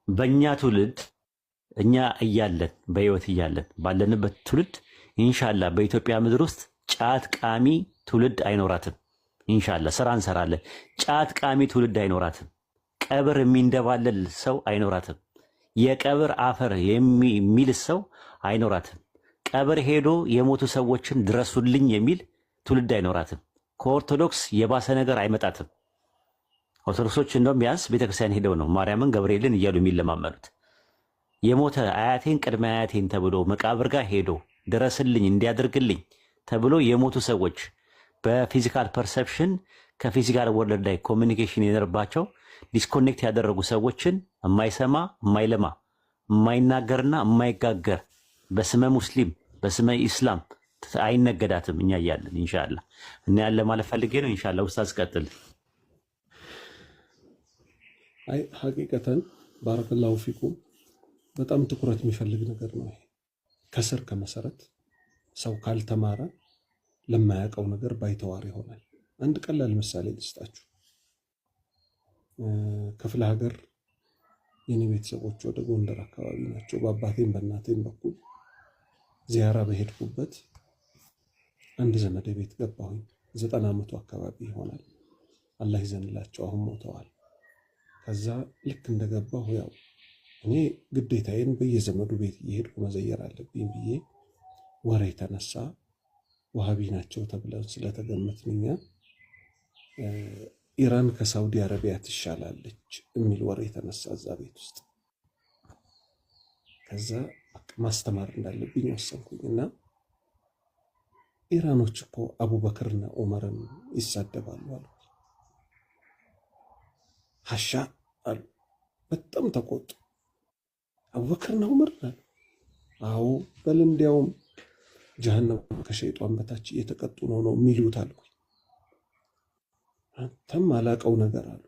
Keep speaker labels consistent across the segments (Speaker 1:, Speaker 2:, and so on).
Speaker 1: በእኛ ትውልድ እኛ እያለን በህይወት እያለን ባለንበት ትውልድ ኢንሻአላህ በኢትዮጵያ ምድር ውስጥ ጫት ቃሚ ትውልድ አይኖራትም። ኢንሻአላህ ስራ እንሰራለን። ጫት ቃሚ ትውልድ አይኖራትም። ቀብር የሚንደባለል ሰው አይኖራትም። የቀብር አፈር የሚል ሰው አይኖራትም። ቀብር ሄዶ የሞቱ ሰዎችን ድረሱልኝ የሚል ትውልድ አይኖራትም። ከኦርቶዶክስ የባሰ ነገር አይመጣትም። ኦርቶዶክሶች እንደውም ቢያንስ ቤተክርስቲያን ሄደው ነው ማርያምን ገብርኤልን እያሉ የሚለማመኑት። የሞተ አያቴን ቅድመ አያቴን ተብሎ መቃብር ጋር ሄዶ ድረስልኝ እንዲያደርግልኝ ተብሎ የሞቱ ሰዎች በፊዚካል ፐርሰፕሽን ከፊዚካል ወርልድ ላይ ኮሚኒኬሽን የነበረባቸው ዲስኮኔክት ያደረጉ ሰዎችን የማይሰማ የማይለማ የማይናገርና የማይጋገር በስመ ሙስሊም በስመ ኢስላም አይነገዳትም። እኛ እያለን ኢንሻአላህ እና ያለ ማለት ፈልጌ ነው። ኢንሻአላህ ኡስታዝ ቀጥል።
Speaker 2: አይ ሐቂቀተን ባረከላሁ ፊኩም በጣም ትኩረት የሚፈልግ ነገር ነው። ከስር ከመሰረት ሰው ካልተማረ ለማያውቀው ነገር ባይተዋር ይሆናል። አንድ ቀላል ምሳሌ ልስጣችሁ። ክፍለ ሀገር የኔ ቤተሰቦች ወደ ጎንደር አካባቢ ናቸው። በአባቴም በእናቴም በኩል ዚያራ በሄድኩበት አንድ ዘመድ ቤት ገባሁኝ። 90 ዓመቱ አካባቢ ይሆናል። አላህ ይዘንላቸው፣ አሁን ሞተዋል። ከዛ ልክ እንደገባሁ ያው እኔ ግዴታዬን በየዘመዱ ቤት እየሄድኩ መዘየር አለብኝ ብዬ ወሬ ተነሳ። ዋሃቢ ናቸው ተብለን ስለተገመትንኛ ኢራን ከሳውዲ አረቢያ ትሻላለች የሚል ወሬ ተነሳ እዛ ቤት ውስጥ። ከዛ ማስተማር እንዳለብኝ ወሰንኩኝና ኢራኖች እኮ አቡበክርና ዑመርን ይሳደባሉ አሉ። ሀሻ አሉ። በጣም ተቆጡ። አቡበክርና ዑመር አዎ በል እንዲያውም ጀሃነም ከሸይጣን በታች እየተቀጡ ነው የሚሉት አልኩ። አንተም አላቀው ነገር አሉ።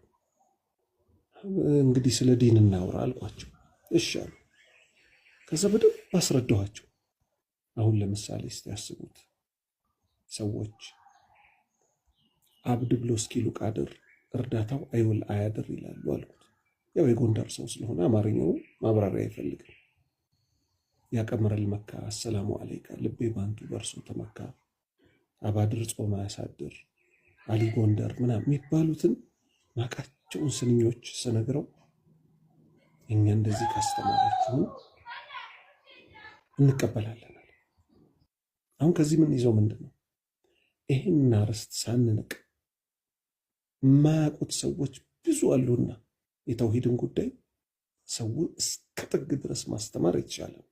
Speaker 2: እንግዲህ ስለ ዲን እናውራ አልኳቸው። እሺ አሉ። ከዛ በደንብ አስረዳኋቸው። አሁን ለምሳሌ እስቲ ያስቡት፣ ሰዎች አብድ ብሎ እስኪሉ ቃድር እርዳታው አይውል አያድር ይላሉ አልኩት። ያው የጎንደር ሰው ስለሆነ አማርኛው ማብራሪያ አይፈልግም። ያቀመረል መካ አሰላሙ አለይካ ልቤ ባንቱ በርሱ ተመካ፣ አባድር ጾማ ያሳድር አሊ ጎንደር ምናምን የሚባሉትን ማቃቸውን ስንኞች ስነግረው እኛ እንደዚህ ካስተማራችሁ እንቀበላለን። አሁን ከዚህ ምን ይዘው ምንድነው ይሄን አርስት ሳንንቅ የማያውቁት ሰዎች ብዙ አሉና የተውሂድን ጉዳይ ሰው እስከ ጥግ ድረስ ማስተማር ይቻላል።